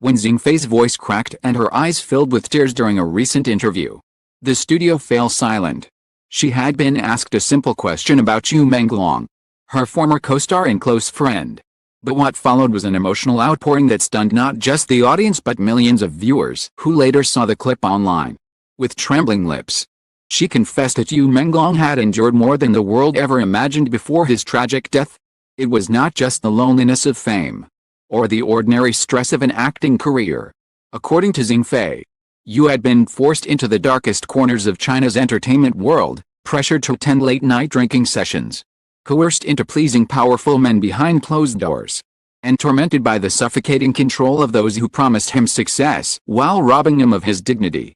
when Xing Fei's voice cracked and her eyes filled with tears during a recent interview. The studio fell silent. She had been asked a simple question about Menglong, her former co-star and close friend. But what followed was an emotional outpouring that stunned not just the audience but millions of viewers who later saw the clip online. With trembling lips, she confessed that Menglong had endured more than the world ever imagined before his tragic death. It was not just the loneliness of fame, or the ordinary stress of an acting career. According to Xing Fei, Yu had been forced into the darkest corners of China's entertainment world, pressured to attend late-night drinking sessions, coerced into pleasing powerful men behind closed doors, and tormented by the suffocating control of those who promised him success while robbing him of his dignity.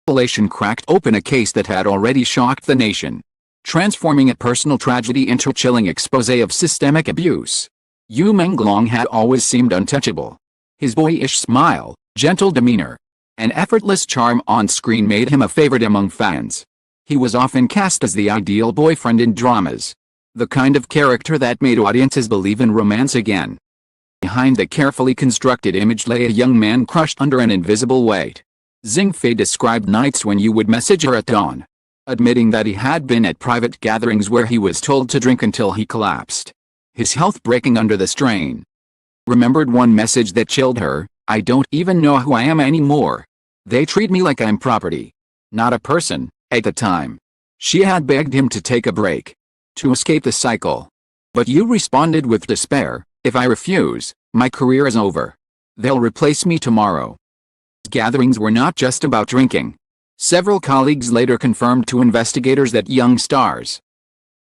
The revelation cracked open a case that had already shocked the nation, transforming a personal tragedy into a chilling exposé of systemic abuse. Menglong had always seemed untouchable. His boyish smile, gentle demeanor, and effortless charm on screen made him a favorite among fans. He was often cast as the ideal boyfriend in dramas, the kind of character that made audiences believe in romance again. Behind the carefully constructed image lay a young man crushed under an invisible weight. Xing Fei described nights when Yu would message her at dawn, admitting that he had been at private gatherings where he was told to drink until he collapsed, his health breaking under the strain. Remembered one message that chilled her: "I don't even know who I am anymore. They treat me like I'm property, not a person." At the time, she had begged him to take a break, to escape the cycle. But Yu responded with despair: "If I refuse, my career is over. They'll replace me tomorrow." Gatherings were not just about drinking. Several colleagues later confirmed to investigators that young stars,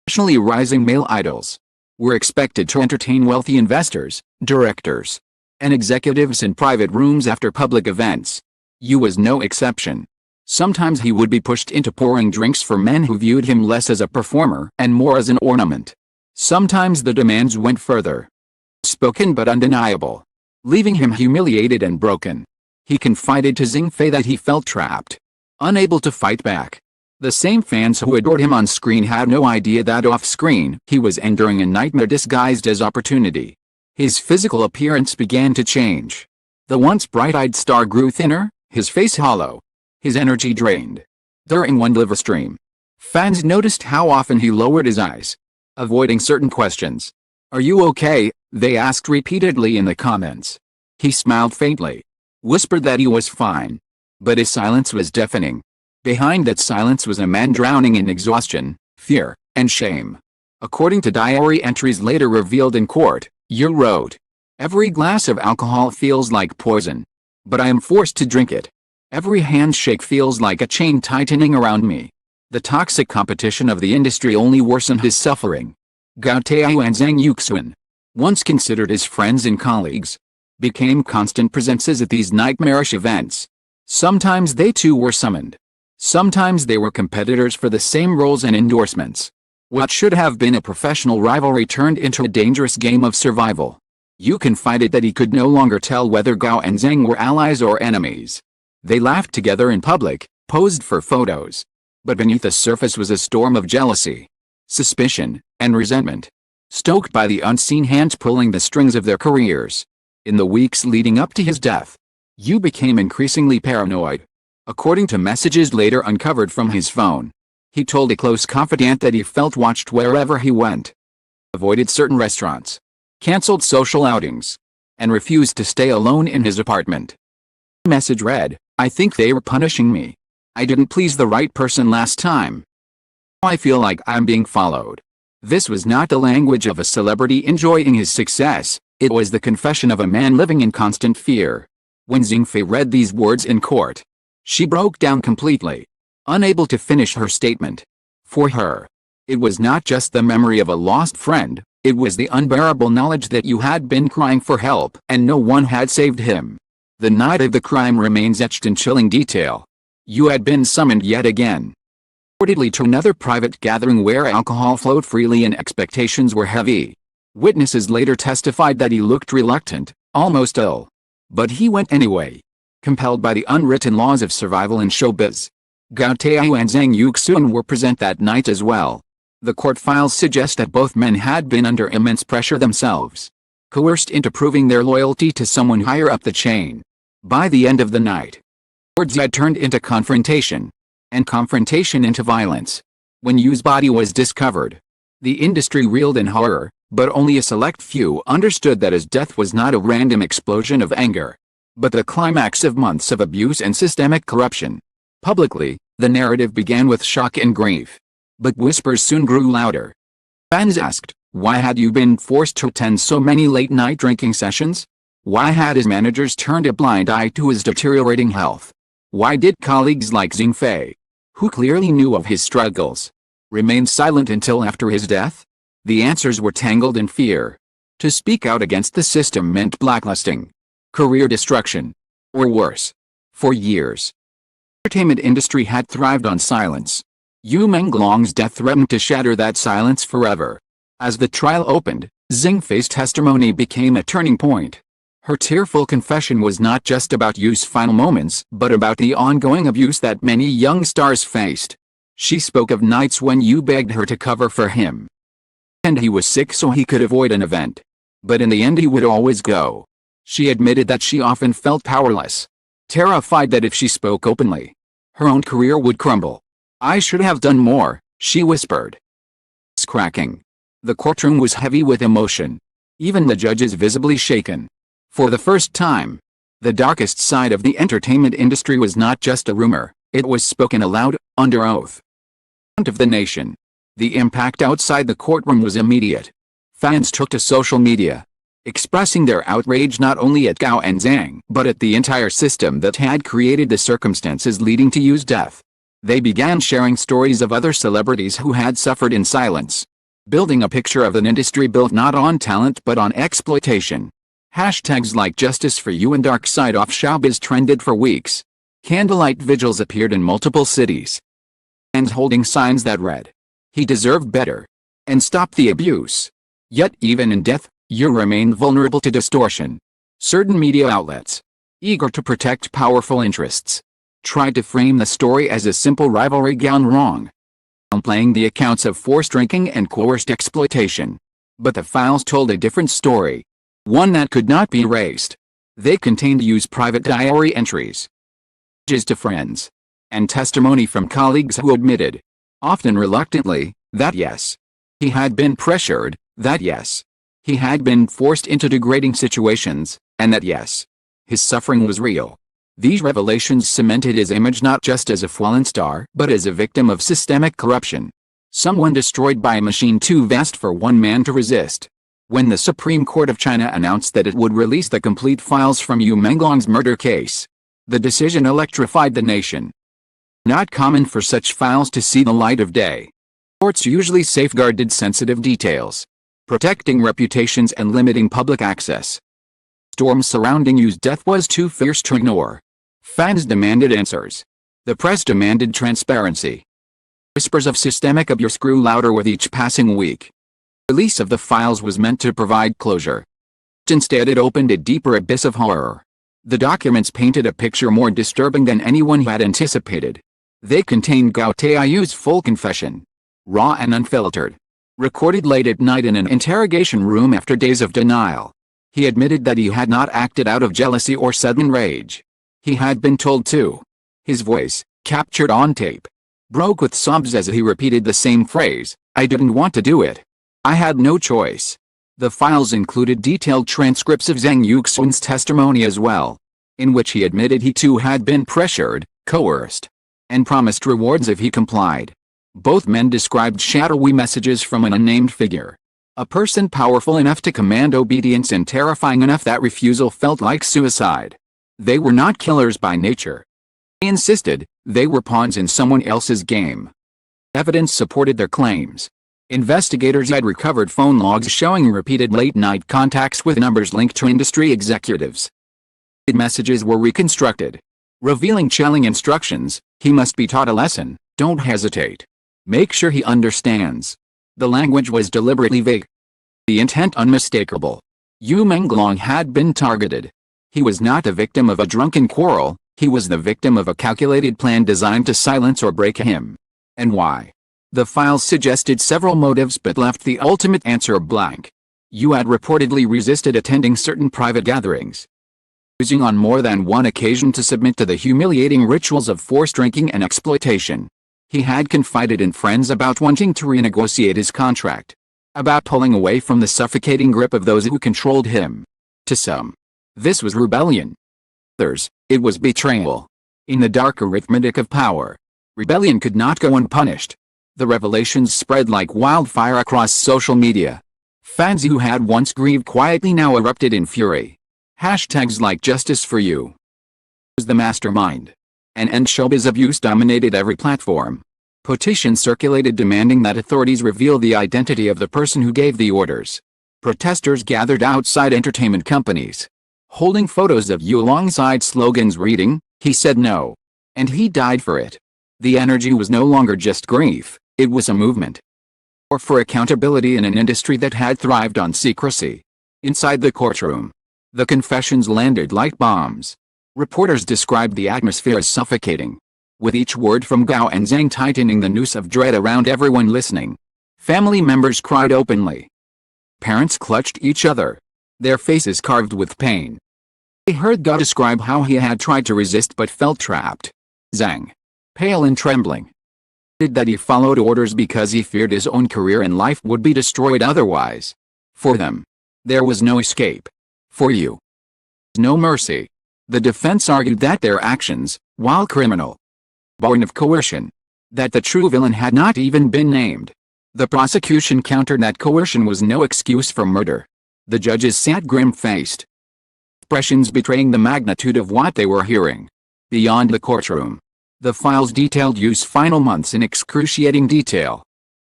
especially rising male idols, were expected to entertain wealthy investors, directors, and executives in private rooms after public events. Yu was no exception. Sometimes he would be pushed into pouring drinks for men who viewed him less as a performer and more as an ornament. Sometimes the demands went further, spoken but undeniable, leaving him humiliated and broken. He confided to Xing Fei that he felt trapped, unable to fight back. The same fans who adored him on screen had no idea that off-screen he was enduring a nightmare disguised as opportunity. His physical appearance began to change. The once bright-eyed star grew thinner, his face hollow, his energy drained. During one live stream, fans noticed how often he lowered his eyes, avoiding certain questions. "Are you okay?" they asked repeatedly in the comments. He smiled faintly, whispered that he was fine. But his silence was deafening. Behind that silence was a man drowning in exhaustion, fear, and shame. According to diary entries later revealed in court, Yu wrote, "Every glass of alcohol feels like poison, but I am forced to drink it. Every handshake feels like a chain tightening around me." The toxic competition of the industry only worsened his suffering. Gao Tao and Zhang Yuxuan, once considered his friends and colleagues, became constant presences at these nightmarish events. Sometimes they too were summoned. Sometimes they were competitors for the same roles and endorsements. What should have been a professional rivalry turned into a dangerous game of survival. Yu confided that he could no longer tell whether Gao and Zhang were allies or enemies. They laughed together in public, posed for photos. But beneath the surface was a storm of jealousy, suspicion, and resentment, stoked by the unseen hands pulling the strings of their careers. In the weeks leading up to his death, Yu became increasingly paranoid. According to messages later uncovered from his phone, he told a close confidant that he felt watched wherever he went, avoided certain restaurants, canceled social outings, and refused to stay alone in his apartment. The message read, "I think they were punishing me. I didn't please the right person last time. I feel like I'm being followed." This was not the language of a celebrity enjoying his success. It was the confession of a man living in constant fear. When Xing Fei read these words in court, she broke down completely, unable to finish her statement. For her, it was not just the memory of a lost friend, it was the unbearable knowledge that Yu had been crying for help and no one had saved him. The night of the crime remains etched in chilling detail. Yu had been summoned yet again, reportedly to another private gathering where alcohol flowed freely and expectations were heavy. Witnesses later testified that he looked reluctant, almost ill. But he went anyway, compelled by the unwritten laws of survival in showbiz. Gao Tao and Zhang Yuxuan were present that night as well. The court files suggest that both men had been under immense pressure themselves. coerced into proving their loyalty to someone higher up the chain. By the end of the night, words had turned into confrontation, and confrontation into violence. When Yu's body was discovered, the industry reeled in horror, but only a select few understood that his death was not a random explosion of anger, but the climax of months of abuse and systemic corruption. Publicly, the narrative began with shock and grief, but whispers soon grew louder. Fans asked, why had Yu been forced to attend so many late-night drinking sessions? Why had his managers turned a blind eye to his deteriorating health? Why did colleagues like Xing Fei, who clearly knew of his struggles, remain silent until after his death? The answers were tangled in fear. To speak out against the system meant blacklisting, career destruction, or worse. For years, the entertainment industry had thrived on silence. Yu Menglong's death threatened to shatter that silence forever. As the trial opened, Xing Fei's testimony became a turning point. Her tearful confession was not just about Yu's final moments, but about the ongoing abuse that many young stars faced. She spoke of nights when Yu begged her to cover for him, and he was sick so he could avoid an event. But in the end he would always go. She admitted that she often felt powerless, terrified that if she spoke openly, her own career would crumble. I should have done more, she whispered. Cracking. The courtroom was heavy with emotion. Even the judges visibly shaken. For the first time, the darkest side of the entertainment industry was not just a rumor, it was spoken aloud, under oath. In front of the nation. The impact outside the courtroom was immediate. Fans took to social media, expressing their outrage not only at Gao and Zhang but at the entire system that had created the circumstances leading to Yu's death. They began sharing stories of other celebrities who had suffered in silence, building a picture of an industry built not on talent but on exploitation. Hashtags like Justice for You and Dark Side of Showbiz trended for weeks. Candlelight vigils appeared in multiple cities, and holding signs that read, "He deserved better," and "Stop the abuse." Yet even in death, Yu remained vulnerable to distortion. Certain media outlets, eager to protect powerful interests, tried to frame the story as a simple rivalry gone wrong, downplaying the accounts of forced drinking and coerced exploitation. But the files told a different story, one that could not be erased. They contained Yu's private diary entries, messages to friends, and testimony from colleagues who admitted, often reluctantly, that yes, he had been pressured, that yes, he had been forced into degrading situations, and that yes, his suffering was real. These revelations cemented his image not just as a fallen star but as a victim of systemic corruption, someone destroyed by a machine too vast for one man to resist. When the Supreme Court of China announced that it would release the complete files from Yu Menglong's murder case, the decision electrified the nation. Not common for such files to see the light of day. Courts usually safeguarded sensitive details, protecting reputations and limiting public access. The storm surrounding Yu's death was too fierce to ignore. Fans demanded answers. The press demanded transparency. Whispers of systemic abuse grew louder with each passing week. The release of the files was meant to provide closure. Instead it opened a deeper abyss of horror. The documents painted a picture more disturbing than anyone had anticipated. They contained Gao Taiyu's full confession, raw and unfiltered, recorded late at night in an interrogation room after days of denial. He admitted that he had not acted out of jealousy or sudden rage. He had been told to. His voice, captured on tape, broke with sobs as he repeated the same phrase, "I didn't want to do it. I had no choice." The files included detailed transcripts of Zhang Yuxun's testimony as well, in which he admitted he too had been pressured, coerced, and promised rewards if he complied. Both men described shadowy messages from an unnamed figure, a person powerful enough to command obedience and terrifying enough that refusal felt like suicide. They were not killers by nature. They insisted they were pawns in someone else's game. Evidence supported their claims. Investigators had recovered phone logs showing repeated late-night contacts with numbers linked to industry executives. The messages were reconstructed, revealing chilling instructions: he must be taught a lesson, don't hesitate. Make sure he understands. The language was deliberately vague, the intent unmistakable. Yu Menglong had been targeted. He was not the victim of a drunken quarrel, he was the victim of a calculated plan designed to silence or break him. And why? The files suggested several motives but left the ultimate answer blank. You had reportedly resisted attending certain private gatherings, using on more than one occasion to submit to the humiliating rituals of forced drinking and exploitation. He had confided in friends about wanting to renegotiate his contract, about pulling away from the suffocating grip of those who controlled him. To some, this was rebellion. Others, it was betrayal. In the dark arithmetic of power, rebellion could not go unpunished. The revelations spread like wildfire across social media. Fans who had once grieved quietly now erupted in fury. Hashtags like "Justice for You" was the mastermind. And "End Showbiz Abuse" dominated every platform. Petitions circulated demanding that authorities reveal the identity of the person who gave the orders. Protesters gathered outside entertainment companies, holding photos of you alongside slogans reading, "He said no, and he died for it." The energy was no longer just grief, it was a movement. Or for accountability in an industry that had thrived on secrecy. Inside the courtroom, the confessions landed like bombs. Reporters described the atmosphere as suffocating, with each word from Gao and Zhang tightening the noose of dread around everyone listening. Family members cried openly. Parents clutched each other, their faces carved with pain. They heard Gao describe how he had tried to resist but felt trapped. Zhang, pale and trembling, said that he followed orders because he feared his own career and life would be destroyed otherwise. For them, there was no escape. For you, no mercy. The defense argued that their actions, while criminal, born of coercion, that the true villain had not even been named. The prosecution countered that coercion was no excuse for murder. The judges sat grim-faced, expressions betraying the magnitude of what they were hearing. Beyond the courtroom, the files detailed Yu's final months in excruciating detail.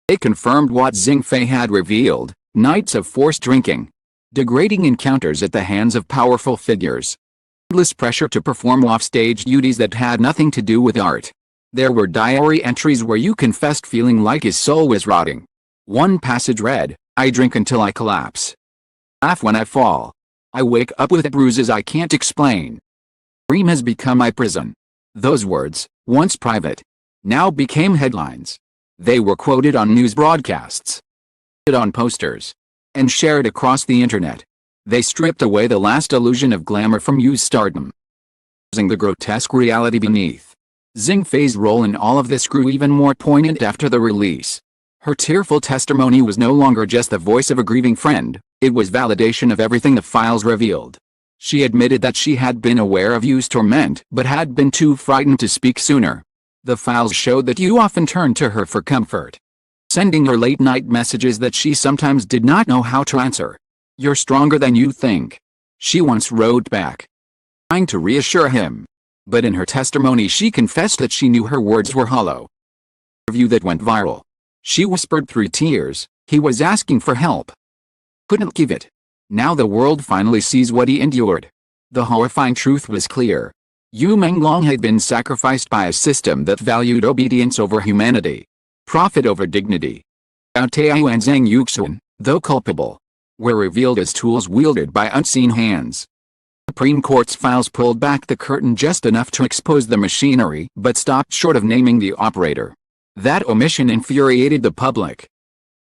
They confirmed what Xing Fei had revealed: nights of forced drinking, degrading encounters at the hands of powerful figures, endless pressure to perform off-stage duties that had nothing to do with art. There were diary entries where Yu confessed feeling like his soul was rotting. One passage read, "I drink until I collapse. Laugh when I fall. I wake up with bruises I can't explain. Dream has become my prison." Those words, once private, now became headlines. They were quoted on news broadcasts, on posters, and shared across the internet. They stripped away the last illusion of glamour from Yu's stardom, exposing the grotesque reality beneath. Xing Fei's role in all of this grew even more poignant after the release. Her tearful testimony was no longer just the voice of a grieving friend, it was validation of everything the files revealed. She admitted that she had been aware of Yu's torment but had been too frightened to speak sooner. The files showed that Yu often turned to her for comfort, sending her late-night messages that she sometimes did not know how to answer. "You're stronger than you think," she once wrote back, trying to reassure him. But in her testimony she confessed that she knew her words were hollow. In an interview that went viral, she whispered through tears, he was asking for help, couldn't give it. Now the world finally sees what he endured. The horrifying truth was clear. Yu Menglong had been sacrificed by a system that valued obedience over humanity, profit over dignity. Gao Taiyu and Zhang Yuxun, though culpable, were revealed as tools wielded by unseen hands. The Supreme Court's files pulled back the curtain just enough to expose the machinery but stopped short of naming the operator. That omission infuriated the public.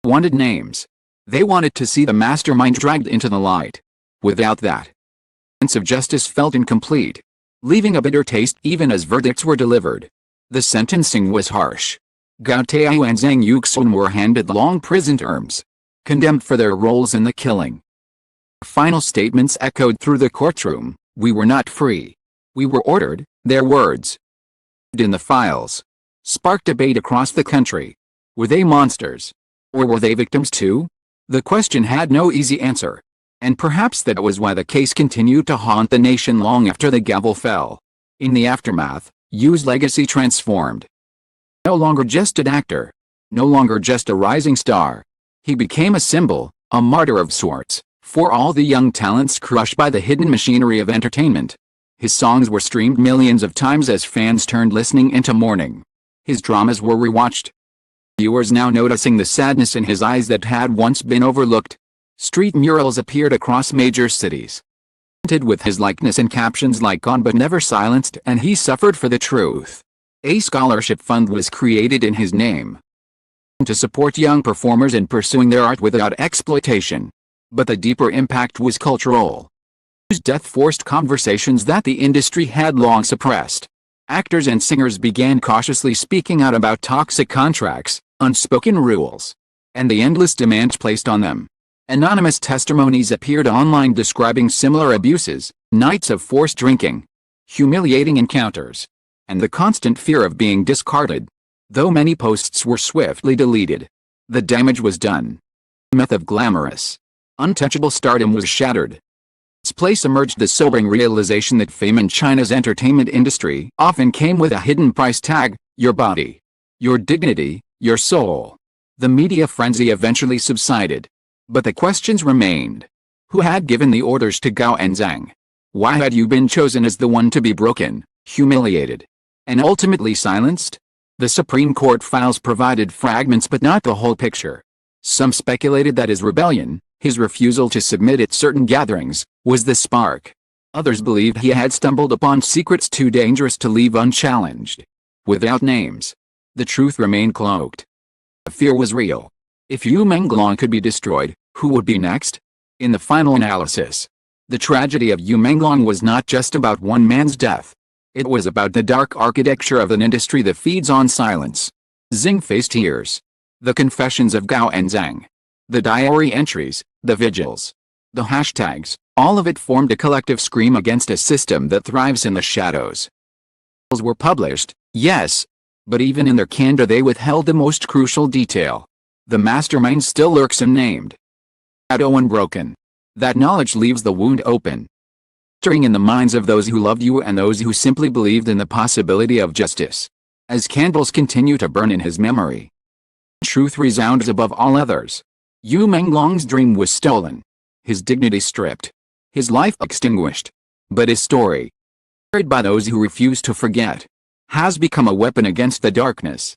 They wanted names. They wanted to see the mastermind dragged into the light. Without that, the sense of justice felt incomplete, leaving a bitter taste even as verdicts were delivered. The sentencing was harsh. Gao Taiyu and Zhang Yuxun were handed long prison terms, condemned for their roles in the killing. Final statements echoed through the courtroom: "We were not free. We were ordered." Their words, in the files, sparked debate across the country. Were they monsters? Or were they victims too? The question had no easy answer. And perhaps that was why the case continued to haunt the nation long after the gavel fell. In the aftermath, Yu's legacy transformed. No longer just an actor, no longer just a rising star. He became a symbol, a martyr of sorts, for all the young talents crushed by the hidden machinery of entertainment. His songs were streamed millions of times as fans turned listening into mourning. His dramas were rewatched, viewers now noticing the sadness in his eyes that had once been overlooked. Street murals appeared across major cities, painted with his likeness and captions like "Gone but never silenced" and "He suffered for the truth." A scholarship fund was created in his name to support young performers in pursuing their art without exploitation. But the deeper impact was cultural. His death forced conversations that the industry had long suppressed. Actors and singers began cautiously speaking out about toxic contracts, unspoken rules, and the endless demands placed on them. Anonymous testimonies appeared online describing similar abuses, nights of forced drinking, humiliating encounters, and the constant fear of being discarded. Though many posts were swiftly deleted, the damage was done. The myth of glamorous, untouchable stardom was shattered. Its place emerged the sobering realization that fame in China's entertainment industry often came with a hidden price tag: your body, your dignity, your soul. The media frenzy eventually subsided, but the questions remained. Who had given the orders to Gao and Zhang? Why had you been chosen as the one to be broken, humiliated, and ultimately silenced? The Supreme Court files provided fragments but not the whole picture. Some speculated that his rebellion, his refusal to submit at certain gatherings, was the spark. Others believed he had stumbled upon secrets too dangerous to leave unchallenged. Without names, the truth remained cloaked. The fear was real. If Menglong could be destroyed, who would be next? In the final analysis, the tragedy of Menglong was not just about one man's death. It was about the dark architecture of an industry that feeds on silence. Xing Fei's tears, the confessions of Gao and Zhang, the diary entries, the vigils, the hashtags, all of it formed a collective scream against a system that thrives in the shadows. Were published, yes, but even in their candor they withheld the most crucial detail. The mastermind still lurks unnamed, shadow unbroken. That knowledge leaves the wound open, stirring in the minds of those who loved you and those who simply believed in the possibility of justice. As candles continue to burn in his memory, truth resounds above all others. Menglong's dream was stolen, his dignity stripped, his life extinguished. But his story, carried by those who refuse to forget, has become a weapon against the darkness.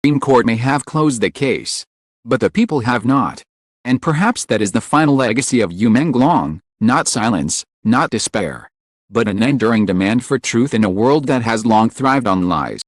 The Supreme Court may have closed the case, but the people have not. And perhaps that is the final legacy of Menglong, not silence, not despair, but an enduring demand for truth in a world that has long thrived on lies.